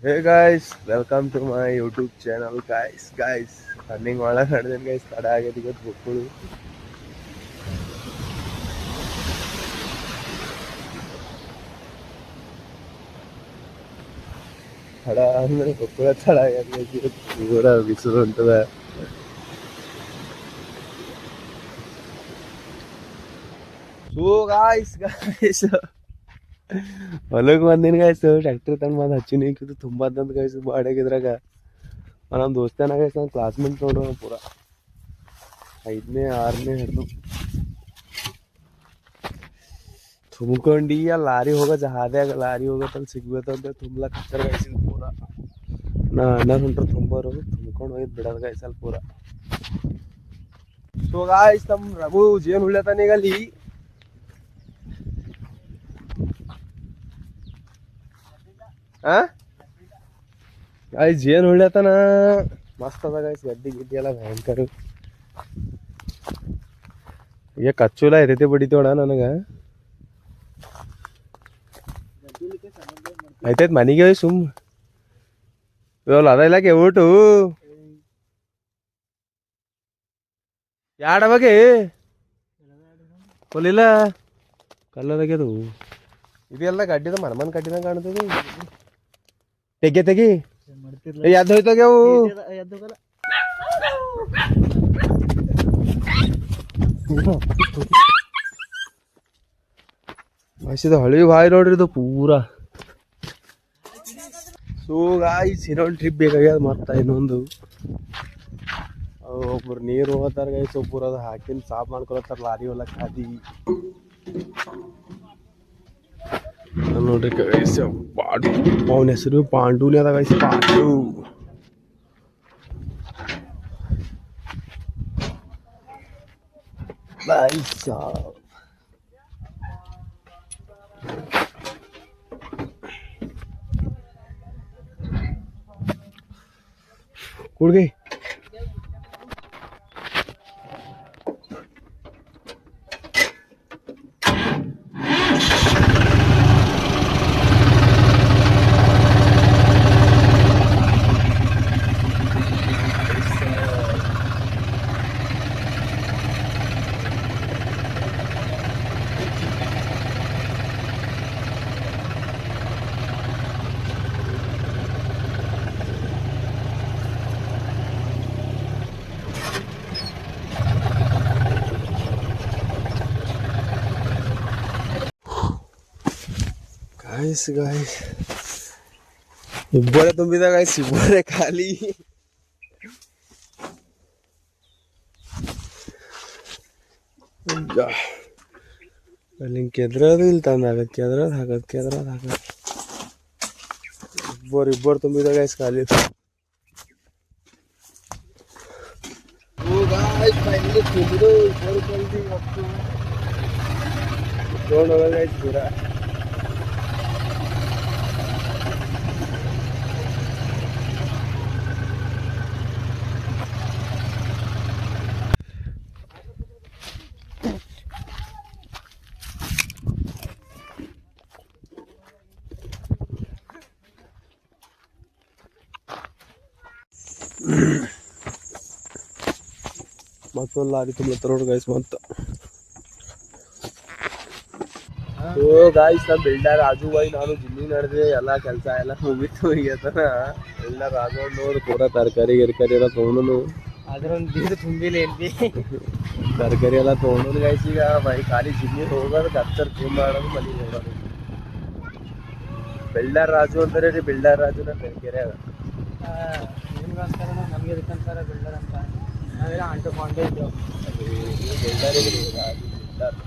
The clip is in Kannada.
Hey guys, welcome to my YouTube channel guys. Running wala ನಡೆದಿನ guys ತಡ ಆಗೈತಿ ಇವತ್ತು ಬುಕ್ಕುಳು. ತಡ ಅಂದ್ರೆ ಬುಕ್ಕುಳ ತಡ ಆಗೈತಿ ಇವತ್ತು ಪೂರ ಬಿಸಿಲು ಉಂಟದ. So guys ಹೊಲಕ್ಕೆ ಬಂದಿನ ಗಾಯ್ಸ್ ಟ್ರ್ಯಾಕ್ಟರ್ ತಂದು ಬಂದು ಹಚ್ಚಿನಿ ತುಂಬ ಅಂತಂದು ಗಾಯ್ಸ್ ಬಾಡಿಗಿದ್ರಾಗ ನಮ್ಮ ದೋಸ್ತನ ಗಾಯ್ಸ್ ನನ್ನ ಕ್ಲಾಸ್ಮೇಟ್ ನೋಡು ಪೂರ 5ನೇ 6ನೇ ಹಿಡಿದು ತುಂಬ್ಕೊಂಡು ಆ ಲಾರಿ ಹೋಗೋ ಜಹಾದ್ಯಾಗ ಲಾರಿ ಹೋಗತ್ತಲ್ಲಿ ಸಿಗ್ಬೇಕಂತ ತುಂಬಲಕ್ಕ ಹಚ್ಚಾರ ಗಾಯ್ಸಿದ್ ಪೂರ ನಾ ಅಣ್ಣ ಹೊಂಟ್ರು ತುಂಬೋರು ತುಂಬ್ಕೊಂಡು ಹೋಗಿದ್ದು ಬಿಡೋದು ಗಾಯ್ಸ್ ಅಲ್ಲಿ ಪೂರ. ಸೊ ಗಾಯ್ಸ್ ನಮ್ಮ ರಘು ಜೇನು ಹುಳ್ಯತಾನ ಈಗ ಅಲ್ಲಿ ಗಾಯ್ಸ್ ಜೇನು ಹೊಳ್ಯತನ ಮಸ್ತ್ ಅದ ಗಾಯ್ಸ್ ಗಡ್ಡಿ ಗಿಡ್ಡಿ ಎಲ್ಲ ಭಯಂಕರ ಈಗ ಕಚ್ಚುಲ ಇರೈತೆ ಬಡಿತೋಡ ನನಗೆ ಆಯ್ತಾಯ್ತು ಮನೆಗೆ ಸುಮ್ ಇವಲ್ಲ ಅದ ಇಲ್ಲಕ್ಕೆ ಊಟು ಯಾಡ ಬಗ್ಗೆ ಕೊಲ್ಲಿಲ್ಲ ಕಲ್ಲದಾಗ್ಯದು ಇದೆಲ್ಲ ಗಡ್ಡಿದ ಮನಮನ್ ಕಡ್ಡಿದಂಗೆ ಕಾಣ್ತದೆ. ತೆಗಿ ಎದ್ದು ಹೋಯ್ತಾಗ್ಯಾವು ಹಸಿದ ಹಳಿ ಬಾಯಿ ನೋಡ್ರಿ ಇದು ಪೂರ. ಸೊ ಗಾಯ್ಸ್ ಇನ್ನೊಂದು ಟ್ರಿಪ್ ಬೇಕಾಗ್ಯದ ಮತ್ತೆ ಇನ್ನೊಂದು ಒಬ್ರು ನೀರು ಹೋಗ್ತಾರ ಗಾಯ್ಸ್ ಒಬ್ಬರು ಅದು ಹಾಕಿನ ಸಾಫ್ ಮಾಡ್ಕೊಳತ್ತಾರ ಲಾರಿ ಹೊಲಕ್ಕೆ ಹಾದಿ ನೋಡ್ರಿ ಗೈಸ್ ಪಾಂಡು ಅವನ ಹೆಸರು ಪಾಂಡೂನೇ ಅದ ಗೈಸ್ ಪಾಂಡು. ಕುಡ್ಗೈ ಗಾಯ್ಸ್ ಇಬ್ಬರೇ ತುಂಬಿದ ಗಾಯ್ಸ್ ಇಬ್ಬರೇ ಖಾಲಿ. ಅಲ್ಲಿ ಕೆದ್ರದು ಇಲ್ಲಿ ತಂದ ಕೆದ್ರದ್ ಹಾಕದ್ ಇಬ್ಬರು ತುಂಬಿದ ಗಾಯ್ಸ್ ಖಾಲಿ. ಪೂರ ಮತ್ತೊಂದು ಲಾರಿ ತುಂಬಲತ್ತಾರ ನೋಡಿ ಗಾಯ್ಸ್ ಮತ್ತ. ಓ ಗಾಯ್ಸ್ ನಮ್ಮ ಬಿಲ್ಡರ್ ರಾಜು ಬಾಯಿ ನಾನು ಜಿಮ್ಮಿಗೆ ನಡೆದೆ ಎಲ್ಲ ಕೆಲಸ ಎಲ್ಲ ಮುಗಿತು ಈಗತನ ಎಲ್ಲ ರಾಜು ನೋಡಿ ಪೂರ ತರಕಾರಿ ಗಿರ್ಕಾರಿ ಎಲ್ಲ ತೊಗೊಂಡು ಅದ್ರೊಂದು ತುಂಬಿಲ್ಲ ಏನ್ರಿ ತರಕಾರಿ ಎಲ್ಲ ತೊಗೊಂಡು ಗಾಯ್ಸ್ ಈಗ ಬೈ ಖಾಲಿ ಜಿಮ್ಮಿಗೆ ಹೋಗೋದು ಕತ್ತರ್ ಕ್ಲೀನ್ ಮಾಡೋದು ಮನೆಗೆ ಹೋಗೋದು. ಬಿಲ್ಡರ್ ರಾಜು ಅಂತಾರೆ ರೀ ಬಿಲ್ಡರ್ ರಾಜು ನಮ್ಮ ಬೆಳಕೆರೆ ಅದ ನಿಮ್ಗಂತಾರ ನಮ್ಗೆ ಇದಕ್ಕಂತಾರ ಬಿಲ್ಡರ್ ಅಂತ ನಾವೆಲ್ಲ ಅಂಟು ಕೊಂಡೇ ಇದ್ದೇವೆ ಬಿಲ್ಡರ್